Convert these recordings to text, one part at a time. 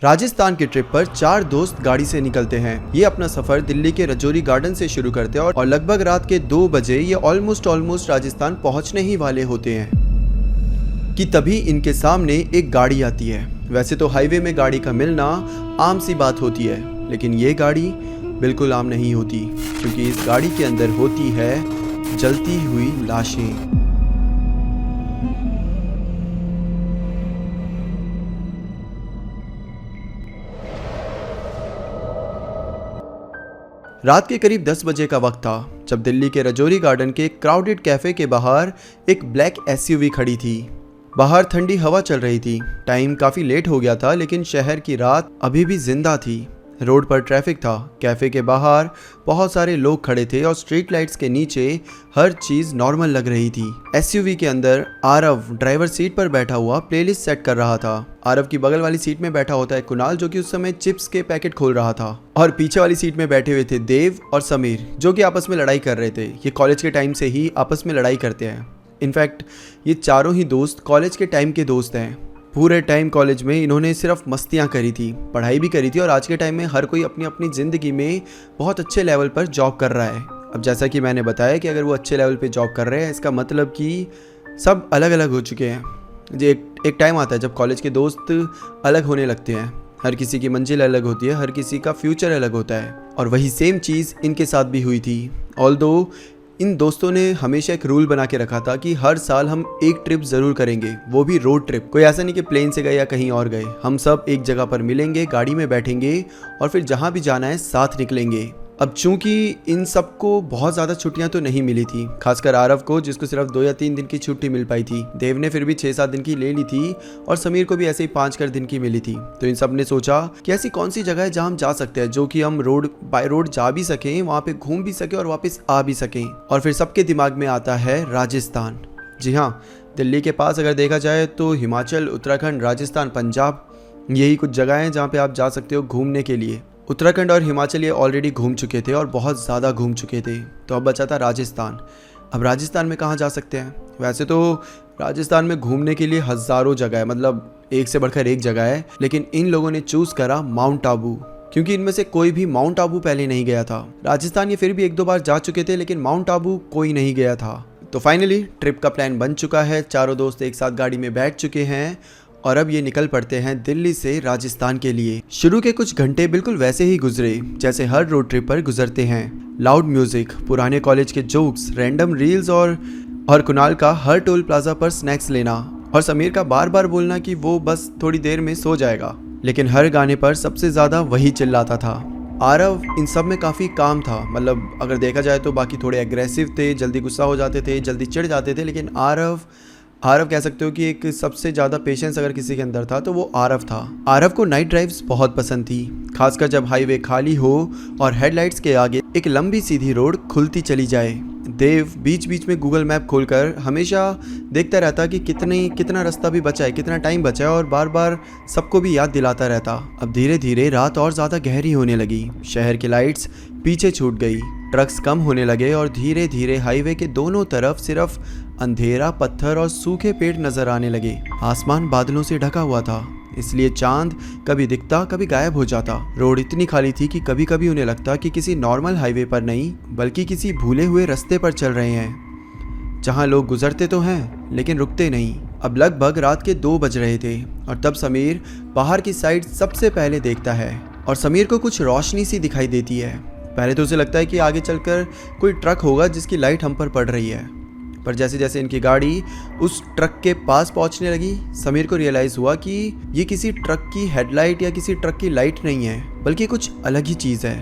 राजस्थान की ट्रिप पर 4 दोस्त गाड़ी से निकलते हैं। ये अपना सफर दिल्ली के रजौरी गार्डन से शुरू करते हैं और लगभग रात के 2 बजे ये ऑलमोस्ट राजस्थान पहुंचने ही वाले होते हैं कि तभी इनके सामने एक गाड़ी आती है। वैसे तो हाईवे में गाड़ी का मिलना आम सी बात होती है, लेकिन ये गाड़ी बिल्कुल आम नहीं होती, क्योंकि इस गाड़ी के अंदर होती है जलती हुई लाशें। रात के करीब 10 बजे का वक्त था जब दिल्ली के रजौरी गार्डन के क्राउडेड कैफे के बाहर एक ब्लैक एसयूवी खड़ी थी। बाहर ठंडी हवा चल रही थी। टाइम काफ़ी लेट हो गया था, लेकिन शहर की रात अभी भी जिंदा थी। रोड पर ट्रैफिक था। कैफे के बाहर बहुत सारे लोग खड़े थे और स्ट्रीट लाइट्स के नीचे हर चीज़ नॉर्मल लग रही थी। एसयूवी के अंदर आरव ड्राइवर सीट पर बैठा हुआ प्लेलिस्ट सेट कर रहा था। आरव की बगल वाली सीट में बैठा होता है कुणाल, जो कि उस समय चिप्स के पैकेट खोल रहा था, और पीछे वाली सीट में बैठे हुए थे देव और समीर, जो कि आपस में लड़ाई कर रहे थे। ये कॉलेज के टाइम से ही आपस में लड़ाई करते हैं। इनफैक्ट ये चारों ही दोस्त कॉलेज के टाइम के दोस्त हैं। पूरे टाइम कॉलेज में इन्होंने सिर्फ मस्तियाँ करी थी, पढ़ाई भी करी थी, और आज के टाइम में हर कोई अपनी अपनी ज़िंदगी में बहुत अच्छे लेवल पर जॉब कर रहा है। अब जैसा कि मैंने बताया कि अगर वो अच्छे लेवल पे जॉब कर रहे हैं, इसका मतलब कि सब अलग अलग हो चुके हैं। जो एक टाइम आता है जब कॉलेज के दोस्त अलग होने लगते हैं। हर किसी की मंजिल अलग होती है, हर किसी का फ्यूचर अलग होता है, और वही सेम चीज़ इनके साथ भी हुई थी। ऑल्दो इन दोस्तों ने हमेशा एक रूल बना के रखा था कि हर साल हम एक ट्रिप ज़रूर करेंगे, वो भी रोड ट्रिप। कोई ऐसा नहीं कि प्लेन से गए या कहीं और गए। हम सब एक जगह पर मिलेंगे, गाड़ी में बैठेंगे और फिर जहाँ भी जाना है साथ निकलेंगे। अब चूंकि इन सबको बहुत ज़्यादा छुट्टियां तो नहीं मिली थी, खासकर आरव को, जिसको सिर्फ 2 या 3 दिन की छुट्टी मिल पाई थी। देव ने फिर भी 6-7 दिन की ले ली थी, और समीर को भी ऐसे ही 5 दिन की मिली थी। तो इन सब ने सोचा कि ऐसी कौन सी जगह है जहां हम जा सकते हैं, जो कि हम रोड बाय रोड जा भी सकें, वहाँ पे घूम भी सकें और वापस आ भी सकें। और फिर सबके दिमाग में आता है राजस्थान। जी हाँ, दिल्ली के पास अगर देखा जाए तो हिमाचल, उत्तराखंड, राजस्थान, पंजाब, यही कुछ जगह हैं जहाँ पे आप जा सकते हो घूमने के लिए। उत्तराखंड और हिमाचल ये ऑलरेडी घूम चुके थे और बहुत ज़्यादा घूम चुके थे, तो अब बचा था राजस्थान। अब राजस्थान में कहाँ जा सकते हैं? वैसे तो राजस्थान में घूमने के लिए हज़ारों जगह है, मतलब एक से बढ़कर एक जगह है, लेकिन इन लोगों ने चूज़ करा माउंट आबू, क्योंकि इनमें से कोई भी माउंट आबू पहले नहीं गया था। राजस्थान ये फिर भी 1-2 बार जा चुके थे, लेकिन माउंट आबू कोई नहीं गया था। तो फाइनली ट्रिप का प्लान बन चुका है। चारों दोस्त एक साथ गाड़ी में बैठ चुके हैं और अब ये निकल पड़ते हैं दिल्ली से राजस्थान के लिए। शुरू के कुछ घंटे बिल्कुल वैसे ही गुजरे जैसे हर रोड ट्रिप पर गुजरते हैं। लाउड म्यूजिक, पुराने कॉलेज के जोक्स, रैंडम रील्स और कुणाल का हर टोल प्लाजा पर स्नैक्स लेना, और समीर का बार बार बोलना कि वो बस थोड़ी देर में सो जाएगा। लेकिन हर गाने पर सबसे ज़्यादा वही चिल्लाता था। आरव इन सब में काफ़ी काम था, मतलब अगर देखा जाए तो बाकी थोड़े एग्रेसिव थे, जल्दी गुस्सा हो जाते थे, जल्दी चिढ़ जाते थे, लेकिन आरव कह सकते हो कि एक सबसे ज़्यादा पेशेंस अगर किसी के अंदर था तो वो आरव था। आरव को नाइट ड्राइव्स बहुत पसंद थी, खासकर जब हाईवे खाली हो और हेडलाइट्स के आगे एक लंबी सीधी रोड खुलती चली जाए। देव बीच बीच में गूगल मैप खोलकर हमेशा देखता रहता कि कितना रास्ता भी बचा है, कितना टाइम बचा है, और बार बार सबको भी याद दिलाता रहता। अब धीरे धीरे रात और ज़्यादा गहरी होने लगी। शहर की लाइट्स पीछे छूट गई, ट्रक्स कम होने लगे और धीरे धीरे हाईवे के दोनों तरफ सिर्फ अंधेरा, पत्थर और सूखे पेड़ नजर आने लगे। आसमान बादलों से ढका हुआ था, इसलिए चांद कभी दिखता कभी गायब हो जाता। रोड इतनी खाली थी कि कभी कभी उन्हें लगता कि किसी नॉर्मल हाईवे पर नहीं, बल्कि किसी भूले हुए रास्ते पर चल रहे हैं, जहां लोग गुजरते तो हैं लेकिन रुकते नहीं। अब लगभग रात के 2 बज रहे थे और तब समीर बाहर की साइड सबसे पहले देखता है, और समीर को कुछ रोशनी सी दिखाई देती है। पहले तो उसे लगता है कि आगे चलकर कोई ट्रक होगा जिसकी लाइट हम पर पड़ रही है, पर जैसे जैसे इनकी गाड़ी उस ट्रक के पास पहुंचने लगी, समीर को रियलाइज़ हुआ कि ये किसी ट्रक की हेडलाइट या किसी ट्रक की लाइट नहीं है, बल्कि कुछ अलग ही चीज़ है।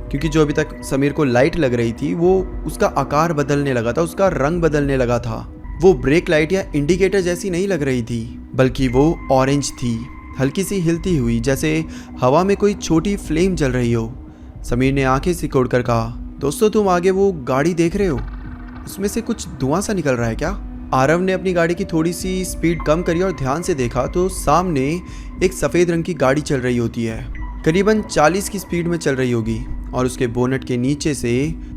क्योंकि जो अभी तक समीर को लाइट लग रही थी वो उसका आकार बदलने लगा था, उसका रंग बदलने लगा था। वो ब्रेक लाइट या इंडिकेटर जैसी नहीं लग रही थी, बल्कि वो ऑरेंज थी, हल्की सी हिलती हुई, जैसे हवा में कोई छोटी फ्लेम जल रही हो। समीर ने आंखें सिकोड़कर कहा, दोस्तों तुम आगे वो गाड़ी देख रहे हो, उसमें से कुछ धुआं सा निकल रहा है क्या? आरव ने अपनी गाड़ी की थोड़ी सी स्पीड कम करी और ध्यान से देखा तो सामने एक सफ़ेद रंग की गाड़ी चल रही होती है, करीबन 40 की स्पीड में चल रही होगी, और उसके बोनेट के नीचे से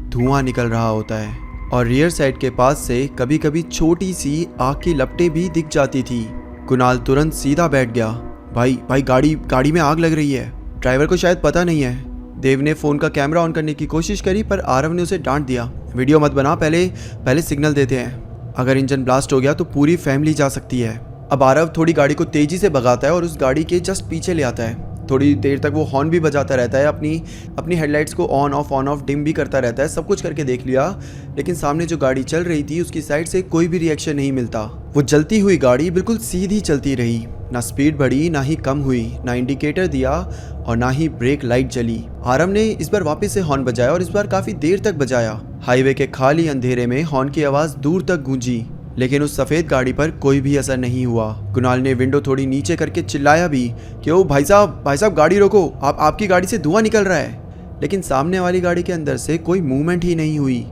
धुआं निकल रहा होता है, और रियर साइड के पास से कभी कभी छोटी सी आग की लपटें भी दिख जाती थी। कुणाल तुरंत सीधा बैठ गया। भाई गाड़ी में आग लग रही है। ड्राइवर को शायद पता नहीं है। देव ने फ़ोन का कैमरा ऑन करने की कोशिश करी पर आरव ने उसे डांट दिया। वीडियो मत बना, पहले सिग्नल देते हैं। अगर इंजन ब्लास्ट हो गया तो पूरी फैमिली जा सकती है। अब आरव थोड़ी गाड़ी को तेज़ी से भगाता है और उस गाड़ी के जस्ट पीछे ले आता है। थोड़ी देर तक वो हॉर्न भी बजाता रहता है, अपनी हेडलाइट्स को ऑन ऑफ डिम भी करता रहता है। सब कुछ करके देख लिया, लेकिन सामने जो गाड़ी चल रही थी उसकी साइड से कोई भी रिएक्शन नहीं मिलता। वो जलती हुई गाड़ी बिल्कुल सीधी चलती रही, ना स्पीड बढ़ी ना ही कम हुई, ना इंडिकेटर दिया और ना ही ब्रेक लाइट जली। आरव ने इस बार वापस से हॉर्न बजाया और इस बार काफी देर तक बजाया। हाईवे के खाली अंधेरे में हॉर्न की आवाज दूर तक गूंजी, लेकिन उस सफेद गाड़ी पर कोई भी असर नहीं हुआ। कुणाल ने विंडो थोड़ी नीचे करके चिल्लाया भी कि ओ भाई साहब गाड़ी रोको, आपकी गाड़ी से धुआं निकल रहा है। लेकिन सामने वाली गाड़ी के अंदर से कोई मूवमेंट ही नहीं हुई।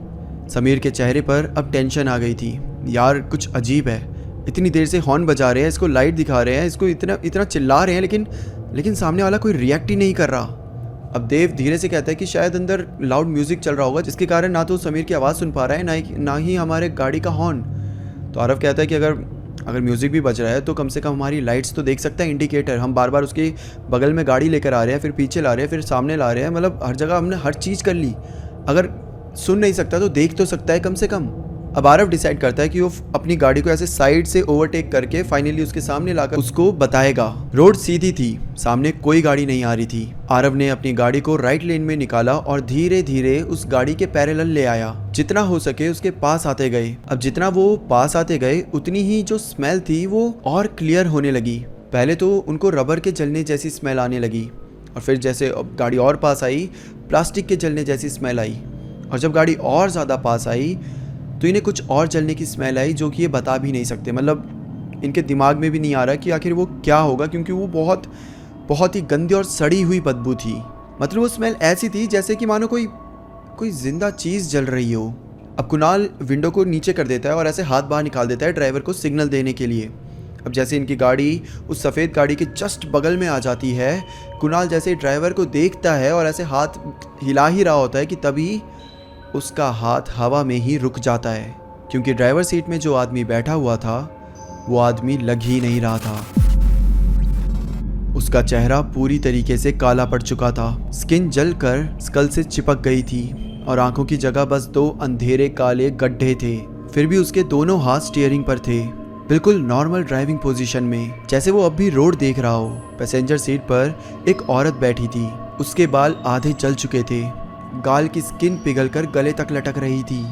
समीर के चेहरे पर अब टेंशन आ गई थी। यार कुछ अजीब है, इतनी देर से हॉर्न बजा रहे हैं, इसको लाइट दिखा रहे हैं, इसको इतना चिल्ला रहे हैं, लेकिन सामने वाला कोई रिएक्ट ही नहीं कर रहा। अब देव धीरे से कहता है कि शायद अंदर लाउड म्यूजिक चल रहा होगा, जिसके कारण ना तो समीर की आवाज़ सुन पा रहा है ना ही हमारे गाड़ी का हॉर्न। तो आरव कहता है कि अगर म्यूज़िक भी बज रहा है तो कम से कम हमारी लाइट्स तो देख सकता है, इंडिकेटर। हम बार बार उसके बगल में गाड़ी लेकर आ रहे हैं, फिर पीछे ला रहे हैं, फिर सामने ला रहे हैं, मतलब हर जगह हमने हर चीज़ कर ली। अगर सुन नहीं सकता तो देख तो सकता है कम से कम। अब आरव डिसाइड करता है कि वो अपनी गाड़ी को ऐसे साइड से ओवरटेक करके फाइनली उसके सामने लाकर उसको बताएगा। रोड सीधी थी, सामने कोई गाड़ी नहीं आ रही थी। आरव ने अपनी गाड़ी को राइट लेन में निकाला और धीरे धीरे उस गाड़ी के पैरेलल ले आया। जितना हो सके उसके पास आते गए। अब जितना वो पास आते गए उतनी ही जो स्मेल थी वो और क्लियर होने लगी। पहले तो उनको रबर के जलने जैसी स्मेल आने लगी और फिर जैसे गाड़ी और पास आई प्लास्टिक के जलने जैसी स्मेल आई, और जब गाड़ी और ज़्यादा पास आई तो इन्हें कुछ और जलने की स्मेल आई जो कि ये बता भी नहीं सकते। मतलब इनके दिमाग में भी नहीं आ रहा कि आखिर वो क्या होगा, क्योंकि वो बहुत ही गंदी और सड़ी हुई बदबू थी। मतलब वो स्मेल ऐसी थी जैसे कि मानो कोई जिंदा चीज़ जल रही हो। अब कुणाल विंडो को नीचे कर देता है और ऐसे हाथ बाहर निकाल देता है ड्राइवर को सिग्नल देने के लिए। अब जैसे इनकी गाड़ी उस सफ़ेद गाड़ी के जस्ट बगल में आ जाती है, कुणाल जैसे ड्राइवर को देखता है और ऐसे हाथ हिला ही रहा होता है कि तभी उसका हाथ हवा में ही रुक जाता है, क्योंकि ड्राइवर सीट में जो आदमी बैठा हुआ था वो आदमी लग ही नहीं रहा था। उसका चेहरा पूरी तरीके से काला पड़ चुका था, स्किन जलकर स्कल से चिपक गई थी और आंखों की जगह बस 2 अंधेरे काले गड्ढे थे। फिर भी उसके दोनों हाथ स्टीयरिंग पर थे, बिल्कुल नॉर्मल ड्राइविंग पोजीशन में, जैसे वो अब भी रोड देख रहा हो। पैसेंजर सीट पर एक औरत बैठी थी, उसके बाल आधे जल चुके थे, गाल की स्किन पिघलकर गले तक लटक रही थी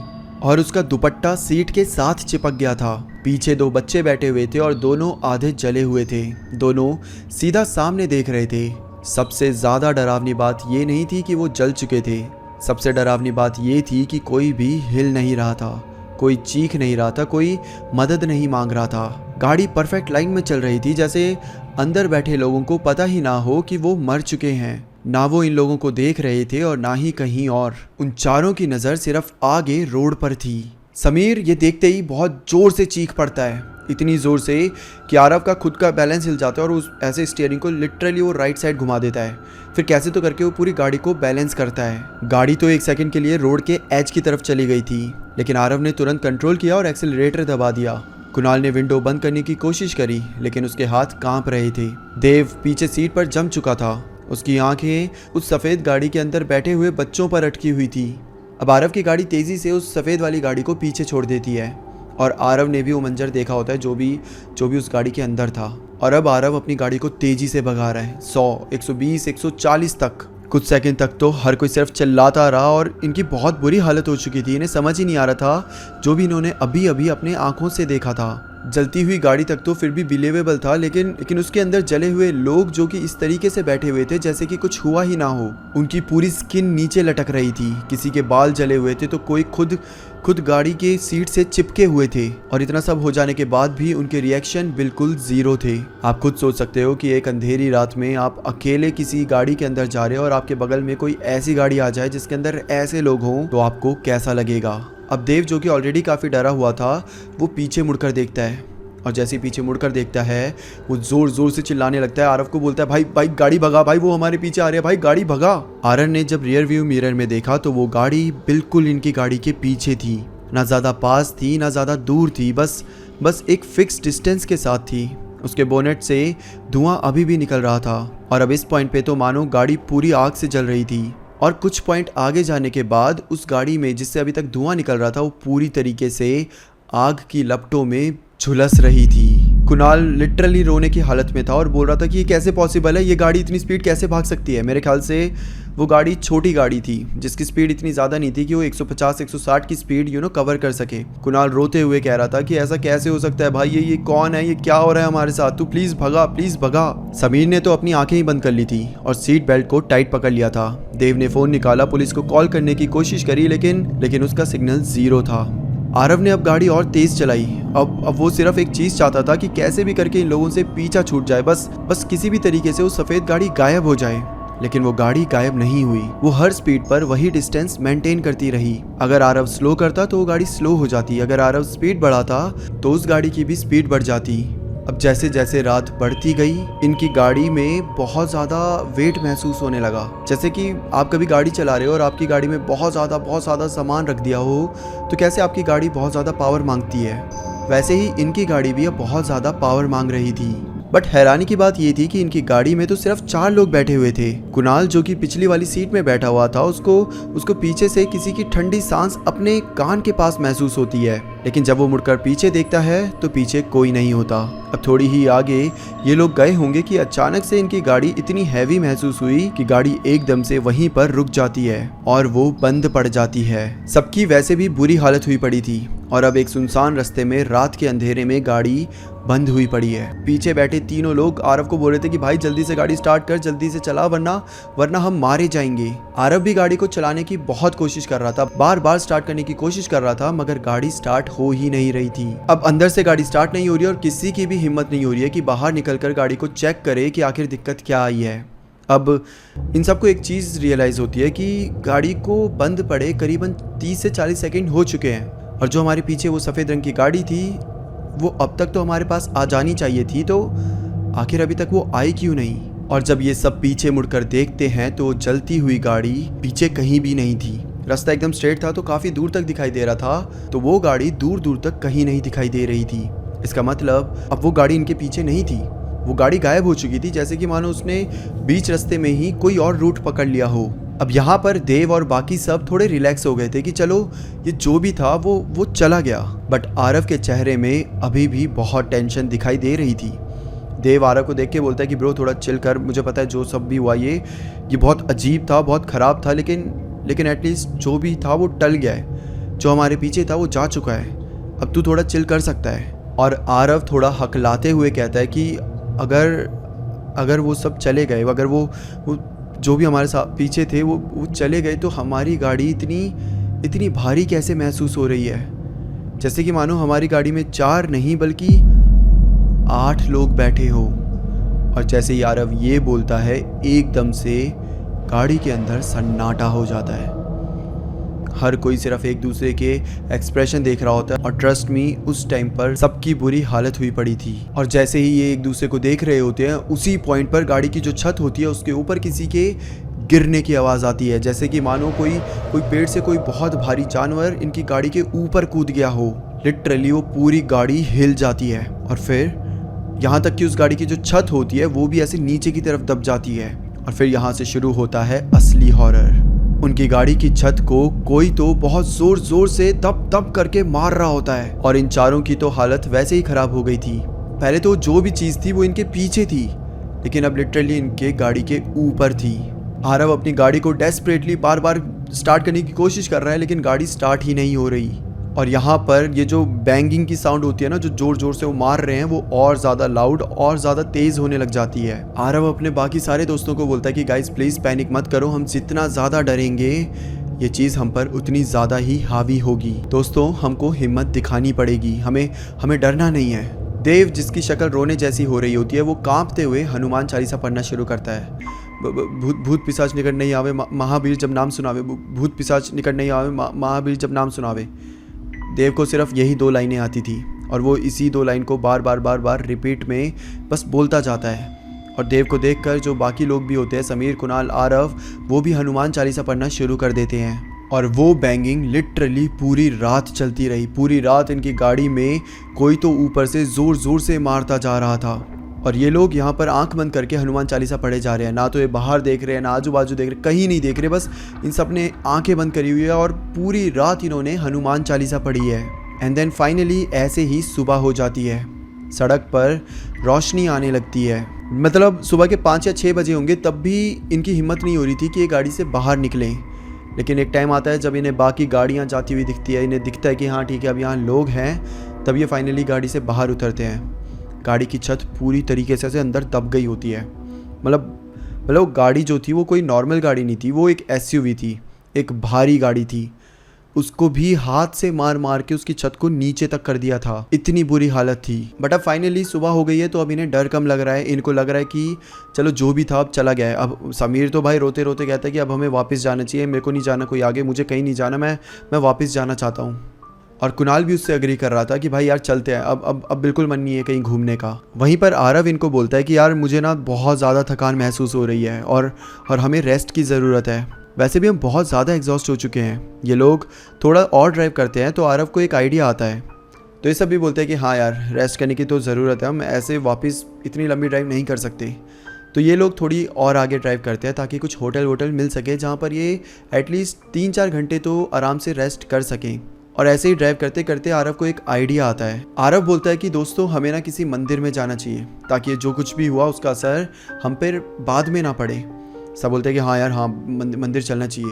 और उसका दुपट्टा सीट के साथ चिपक गया था। पीछे 2 बच्चे बैठे हुए थे और दोनों आधे जले हुए थे, दोनों सीधा सामने देख रहे थे। सबसे ज़्यादा डरावनी बात ये नहीं थी कि वो जल चुके थे, सबसे डरावनी बात ये थी कि कोई भी हिल नहीं रहा था, कोई चीख नहीं रहा था, कोई मदद नहीं मांग रहा था। गाड़ी परफेक्ट लाइन में चल रही थी, जैसे अंदर बैठे लोगों को पता ही ना हो कि वो मर चुके हैं। ना वो इन लोगों को देख रहे थे और ना ही कहीं और। उन चारों की नज़र सिर्फ आगे रोड पर थी। समीर ये देखते ही बहुत जोर से चीख पड़ता है, इतनी जोर से कि आरव का खुद का बैलेंस हिल जाता है और उस ऐसे स्टीयरिंग को लिटरली वो राइट साइड घुमा देता है। फिर कैसे तो करके वो पूरी गाड़ी को बैलेंस करता है। गाड़ी तो 1 सेकंड के लिए रोड के एज की तरफ चली गई थी, लेकिन आरव ने तुरंत कंट्रोल किया और एक्सीलरेटर दबा दिया। कुणाल ने विंडो बंद करने की कोशिश करी, लेकिन उसके हाथ कांप रहे थे। देव पीछे सीट पर जम चुका था, उसकी आंखें उस सफ़ेद गाड़ी के अंदर बैठे हुए बच्चों पर अटकी हुई थी। अब आरव की गाड़ी तेज़ी से उस सफ़ेद वाली गाड़ी को पीछे छोड़ देती है और आरव ने भी वो मंजर देखा होता है जो भी उस गाड़ी के अंदर था। और अब आरव अपनी गाड़ी को तेज़ी से भगा रहा है, 100, 120, 140 तक। कुछ सेकंड तक तो हर कोई सिर्फ चिल्लाता रहा और इनकी बहुत बुरी हालत हो चुकी थी। इन्हें समझ ही नहीं आ रहा था जो भी इन्होंने अभी अभी अपने आंखों से देखा था। जलती हुई गाड़ी तक तो फिर भी बिलीवेबल था, लेकिन उसके अंदर जले हुए लोग जो कि इस तरीके से बैठे हुए थे जैसे कि कुछ हुआ ही ना हो। उनकी पूरी स्किन नीचे लटक रही थी, किसी के बाल जले हुए थे तो कोई खुद गाड़ी के सीट से चिपके हुए थे। और इतना सब हो जाने के बाद भी उनके रिएक्शन बिल्कुल ज़ीरो थे। आप खुद सोच सकते हो कि एक अंधेरी रात में आप अकेले किसी गाड़ी के अंदर जा रहे हो और आपके बगल में कोई ऐसी गाड़ी आ जाए जिसके अंदर ऐसे लोग हों, तो आपको कैसा लगेगा। अब देव जो कि ऑलरेडी काफ़ी डरा हुआ था वो पीछे मुड़कर देखता है और जैसे पीछे मुड़कर देखता है वो जोर जोर से चिल्लाने लगता है। आरव को बोलता है भाई गाड़ी भगा, भाई वो हमारे पीछे आ रहे हैं, भाई गाड़ी भगा। आरव ने जब रियर व्यू मिरर में देखा तो वो गाड़ी बिल्कुल इनकी गाड़ी के पीछे थी, ना ज़्यादा पास थी ना ज़्यादा दूर थी, बस एक फिक्स डिस्टेंस के साथ थी। उसके बोनेट से धुआं अभी भी निकल रहा था और अब इस पॉइंट पे तो मानो गाड़ी पूरी आग से जल रही थी। और कुछ पॉइंट आगे जाने के बाद उस गाड़ी में जिससे अभी तक धुआं निकल रहा था वो पूरी तरीके से आग की लपटों में झुलस रही थी। कुणाल लिटरली रोने की हालत में था और बोल रहा था कि ये कैसे पॉसिबल है, ये गाड़ी इतनी स्पीड कैसे भाग सकती है। मेरे ख्याल से वो गाड़ी छोटी गाड़ी थी जिसकी स्पीड इतनी ज़्यादा नहीं थी कि वो 150-160 की स्पीड कवर कर सके। कुणाल रोते हुए कह रहा था कि ऐसा कैसे हो सकता है भाई, ये कौन है, ये क्या हो रहा है हमारे साथ, तू प्लीज़ भगा, प्लीज़ भगा। समीर ने तो अपनी आंखें ही बंद कर ली थी और सीट बेल्ट को टाइट पकड़ लिया था। देव ने फ़ोन निकाला, पुलिस को कॉल करने की कोशिश करी लेकिन उसका सिग्नल ज़ीरो था। आरव ने अब गाड़ी और तेज चलाई। अब वो सिर्फ एक चीज चाहता था कि कैसे भी करके इन लोगों से पीछा छूट जाए, बस किसी भी तरीके से वो सफेद गाड़ी गायब हो जाए। लेकिन वो गाड़ी गायब नहीं हुई, वो हर स्पीड पर वही डिस्टेंस मेंटेन करती रही। अगर आरव स्लो करता तो वो गाड़ी स्लो हो जाती, अगर आरव स्पीड बढ़ाता तो उस गाड़ी की भी स्पीड बढ़ जाती। अब जैसे जैसे रात बढ़ती गई इनकी गाड़ी में बहुत ज़्यादा वेट महसूस होने लगा। जैसे कि आप कभी गाड़ी चला रहे हो और आपकी गाड़ी में बहुत ज़्यादा सामान रख दिया हो तो कैसे आपकी गाड़ी बहुत ज़्यादा पावर मांगती है, वैसे ही इनकी गाड़ी भी अब बहुत ज़्यादा पावर मांग रही थी। बट हैरानी की बात ये थी कि इनकी गाड़ी में तो सिर्फ 4 लोग बैठे हुए थे। कुणाल जो कि पिछली वाली सीट में बैठा हुआ था उसको पीछे से किसी की ठंडी सांस अपने कान के पास महसूस होती है, लेकिन जब वो मुड़कर पीछे देखता है तो पीछे कोई नहीं होता। अब थोड़ी ही आगे ये लोग गए होंगे कि अचानक से इनकी गाड़ी इतनी हैवी महसूस हुई कि गाड़ी एकदम से वहीं पर रुक जाती है और वो बंद पड़ जाती है। सबकी वैसे भी बुरी हालत हुई पड़ी थी और अब एक सुनसान रास्ते में रात के अंधेरे में गाड़ी बंद हुई पड़ी है। पीछे बैठे तीनों लोग आरव को बोल रहे थे कि भाई जल्दी से गाड़ी स्टार्ट कर, जल्दी से चला वरना हम मारे जाएंगे। आरव भी गाड़ी को चलाने की बहुत कोशिश कर रहा था, बार बार स्टार्ट करने की कोशिश कर रहा था, मगर गाड़ी स्टार्ट हो ही नहीं रही थी। अब अंदर से गाड़ी स्टार्ट नहीं हो रही है और किसी की भी हिम्मत नहीं हो रही है कि बाहर निकलकर गाड़ी को चेक करे कि आखिर दिक्कत क्या आई है। अब इन सबको एक चीज़ रियलाइज़ होती है कि गाड़ी को बंद पड़े करीबन 30 से 40 सेकंड हो चुके हैं और जो हमारे पीछे वो सफ़ेद रंग की गाड़ी थी वो अब तक तो हमारे पास आ जानी चाहिए थी, तो आखिर अभी तक वो आई क्यों नहीं। और जब ये सब पीछे मुड़कर देखते हैं तो जलती हुई गाड़ी पीछे कहीं भी नहीं थी। रास्ता एकदम स्ट्रेट था तो काफ़ी दूर तक दिखाई दे रहा था, तो वो गाड़ी दूर दूर तक कहीं नहीं दिखाई दे रही थी। इसका मतलब अब वो गाड़ी इनके पीछे नहीं थी, वो गाड़ी गायब हो चुकी थी, जैसे कि मानो उसने बीच रास्ते में ही कोई और रूट पकड़ लिया हो। अब यहाँ पर देव और बाकी सब थोड़े रिलैक्स हो गए थे कि चलो ये जो भी था वो चला गया। बट आरव के चेहरे में अभी भी बहुत टेंशन दिखाई दे रही थी। देव आरव को देख के बोलता है कि ब्रो थोड़ा चिल कर, मुझे पता है जो सब भी हुआ ये बहुत अजीब था, बहुत ख़राब था, लेकिन एटलीस्ट जो भी था वो टल गया है, जो हमारे पीछे था वो जा चुका है, अब तू थोड़ा चिल कर सकता है। और आरव थोड़ा हकलाते हुए कहता है कि अगर वो सब चले गए, अगर वो जो भी हमारे साथ पीछे थे वो चले गए तो हमारी गाड़ी इतनी भारी कैसे महसूस हो रही है, जैसे कि मानो हमारी गाड़ी में 4 नहीं बल्कि 8 लोग बैठे हो। और जैसे ही आरव ये बोलता है एकदम से गाड़ी के अंदर सन्नाटा हो जाता है। हर कोई सिर्फ एक दूसरे के एक्सप्रेशन देख रहा होता है और ट्रस्ट मी उस टाइम पर सबकी बुरी हालत हुई पड़ी थी। और जैसे ही ये एक दूसरे को देख रहे होते हैं उसी पॉइंट पर गाड़ी की जो छत होती है उसके ऊपर किसी के गिरने की आवाज़ आती है, जैसे कि मानो कोई पेड़ से कोई बहुत भारी जानवर इनकी गाड़ी के ऊपर कूद गया हो। लिटरली वो पूरी गाड़ी हिल जाती है और फिर यहाँ तक कि उस गाड़ी की जो छत होती है वो भी ऐसे नीचे की तरफ दब जाती है। और फिर यहाँ से शुरू होता है असली हॉरर। उनकी गाड़ी की छत को कोई तो बहुत जोर जोर से दब करके मार रहा होता है और इन चारों की तो हालत वैसे ही खराब हो गई थी। पहले तो जो भी चीज थी वो इनके पीछे थी, लेकिन अब लिटरली इनके गाड़ी के ऊपर थी। आरव अपनी गाड़ी को डेस्परेटली बार बार स्टार्ट करने की कोशिश कर रहा है, लेकिन गाड़ी स्टार्ट ही नहीं हो रही। और यहाँ पर ये जो बैंगिंग की साउंड होती है ना, जो जोर जोर से वो मार रहे हैं, वो और ज़्यादा लाउड और ज़्यादा तेज़ होने लग जाती है। आरव अपने बाकी सारे दोस्तों को बोलता है कि गाइस प्लीज़ पैनिक मत करो, हम जितना ज़्यादा डरेंगे ये चीज़ हम पर उतनी ज़्यादा ही हावी होगी। दोस्तों हमको हिम्मत दिखानी पड़ेगी, हमें डरना नहीं है। देव जिसकी शक्ल रोने जैसी हो रही होती है वो कांपते हुए हनुमान चालीसा पढ़ना शुरू करता है। भूत पिशाच निकट नहीं आवे, महावीर जब नाम सुनावे, भूत पिशाच निकट नहीं आवे, महावीर जब नाम सुनावे। देव को सिर्फ यही 2 लाइनें आती थी और वो इसी 2 लाइन को बार बार रिपीट में बस बोलता जाता है। और देव को देखकर जो बाकी लोग भी होते हैं, समीर, कुणाल, आरव, वो भी हनुमान चालीसा पढ़ना शुरू कर देते हैं। और वो बैंगिंग लिटरली पूरी रात चलती रही। पूरी रात इनकी गाड़ी में कोई तो ऊपर से ज़ोर ज़ोर से मारता जा रहा था और ये लोग यहाँ पर आंख बंद करके हनुमान चालीसा पढ़े जा रहे हैं। ना तो ये बाहर देख रहे हैं, ना आजू बाजू देख रहे, कहीं नहीं देख रहे, बस इन सब ने आंखें बंद करी हुई है और पूरी रात इन्होंने हनुमान चालीसा पढ़ी है। एंड देन फाइनली ऐसे ही सुबह हो जाती है। सड़क पर रोशनी आने लगती है, मतलब सुबह के 5 या 6 बजे होंगे, तब भी इनकी हिम्मत नहीं हो रही थी कि ये गाड़ी से बाहर निकलें। लेकिन एक टाइम आता है जब इन्हें बाकी गाड़ियाँ जाती हुई दिखती है, इन्हें दिखता है कि हाँ ठीक है अब यहाँ लोग हैं, तब ये फाइनली गाड़ी से बाहर उतरते हैं। गाड़ी की छत पूरी तरीके से अंदर दब गई होती है। मतलब गाड़ी जो थी वो कोई नॉर्मल गाड़ी नहीं थी, वो एक एसयूवी थी, एक भारी गाड़ी थी। उसको भी हाथ से मार मार के उसकी छत को नीचे तक कर दिया था, इतनी बुरी हालत थी। बट अब फाइनली सुबह हो गई है तो अब इन्हें डर कम लग रहा है। इनको लग रहा है कि चलो जो भी था अब चला गया है। अब समीर तो भाई रोते रोते कहता है कि अब हमें वापस जाना चाहिए, मेरे को नहीं जाना कोई आगे, मुझे कहीं नहीं जाना, मैं वापस जाना चाहता हूँ। और कुणाल भी उससे एग्री कर रहा था कि भाई यार चलते हैं, अब बिल्कुल मन नहीं है कहीं घूमने का। वहीं पर आरव इनको बोलता है कि यार मुझे ना बहुत ज़्यादा थकान महसूस हो रही है और हमें रेस्ट की ज़रूरत है। वैसे भी हम बहुत ज़्यादा एग्जॉस्ट हो चुके हैं। ये लोग थोड़ा और ड्राइव करते हैं तो आरव को एक आइडिया आता है। तो ये सब भी बोलते हैं कि हाँ यार रेस्ट करने की तो ज़रूरत है, हम ऐसे वापस इतनी लंबी ड्राइव नहीं कर सकते। तो ये लोग थोड़ी और आगे ड्राइव करते हैं ताकि कुछ होटल मिल सके जहाँ पर ये एटलीस्ट 3-4 घंटे तो आराम से रेस्ट कर सकें। और ऐसे ही ड्राइव करते करते आरव को एक आइडिया आता है। आरव बोलता है कि दोस्तों हमें ना किसी मंदिर में जाना चाहिए ताकि जो कुछ भी हुआ उसका असर हम पर बाद में ना पड़े। सब बोलते हैं कि हाँ यार हाँ मंदिर चलना चाहिए।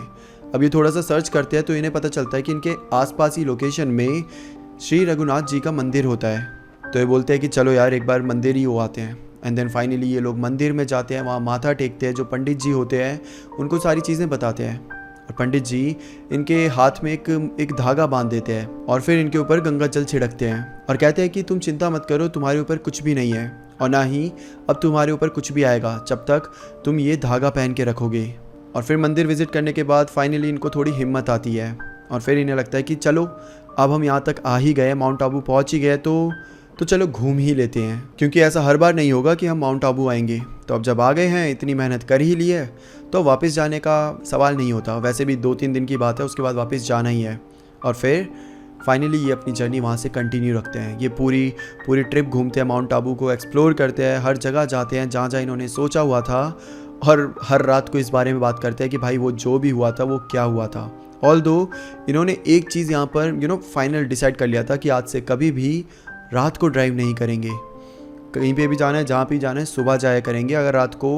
अब ये थोड़ा सा सर्च करते हैं तो इन्हें पता चलता है कि इनके आसपास ही लोकेशन में श्री रघुनाथ जी का मंदिर होता है। तो ये बोलते हैं कि चलो यार एक बार मंदिर ही हो आते हैं। एंड देन फाइनली ये लोग मंदिर में जाते हैं, वहाँ माथा टेकते हैं। जो पंडित जी होते हैं उनको सारी चीज़ें बताते हैं और पंडित जी इनके हाथ में एक धागा बांध देते हैं और फिर इनके ऊपर गंगा जल छिड़कते हैं और कहते हैं कि तुम चिंता मत करो, तुम्हारे ऊपर कुछ भी नहीं है और ना ही अब तुम्हारे ऊपर कुछ भी आएगा जब तक तुम ये धागा पहन के रखोगे। और फिर मंदिर विजिट करने के बाद फाइनली इनको थोड़ी हिम्मत आती है और फिर इन्हें लगता है कि चलो अब हम यहाँ तक आ ही गए, माउंट आबू पहुँच ही गए तो चलो घूम ही लेते हैं, क्योंकि ऐसा हर बार नहीं होगा कि हम माउंट आबू आएंगे। तो अब जब आ गए हैं, इतनी मेहनत कर ही ली है, तो वापस जाने का सवाल नहीं होता। वैसे भी 2-3 दिन की बात है, उसके बाद वापस जाना ही है। और फिर फाइनली ये अपनी जर्नी वहाँ से कंटिन्यू रखते हैं। ये पूरी ट्रिप घूमते हैं, माउंट आबू को एक्सप्लोर करते हैं, हर जगह जाते हैं जहाँ जहाँ इन्होंने सोचा हुआ था और हर रात को इस बारे में बात करते हैं कि भाई वो जो भी हुआ था वो क्या हुआ था। ऑल्दो इन्होंने एक चीज़ यहाँ पर फाइनल डिसाइड कर लिया था कि आज से कभी भी रात को ड्राइव नहीं करेंगे। कहीं पे भी जाना है, जहाँ भी जाना है, सुबह जाया करेंगे अगर रात को,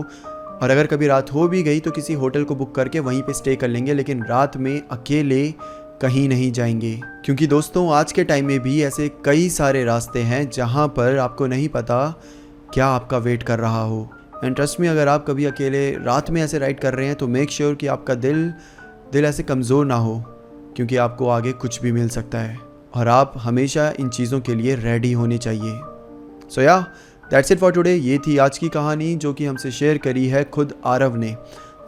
और अगर कभी रात हो भी गई तो किसी होटल को बुक करके वहीं पे स्टे कर लेंगे, लेकिन रात में अकेले कहीं नहीं जाएंगे। क्योंकि दोस्तों आज के टाइम में भी ऐसे कई सारे रास्ते हैं जहाँ पर आपको नहीं पता क्या आपका वेट कर रहा हो। एंड ट्रस्ट में अगर आप कभी अकेले रात में ऐसे राइड कर रहे हैं तो मेक श्योर कि आपका दिल ऐसे कमज़ोर ना हो, क्योंकि आपको आगे कुछ भी मिल सकता है और आप हमेशा इन चीज़ों के लिए रेडी होने चाहिए। सो या दैट्स इट फॉर टुडे। ये थी आज की कहानी जो कि हमसे शेयर करी है खुद आरव ने।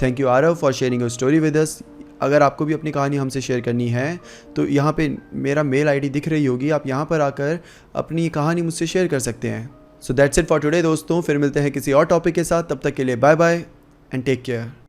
Thank you Aarav for sharing your story with us. अगर आपको भी अपनी कहानी हमसे शेयर करनी है तो यहाँ पे मेरा मेल आईडी दिख रही होगी, आप यहाँ पर आकर अपनी कहानी मुझसे शेयर कर सकते हैं। So that's it for today दोस्तों, फिर मिलते हैं किसी और टॉपिक के साथ। तब तक के लिए bye bye and take care.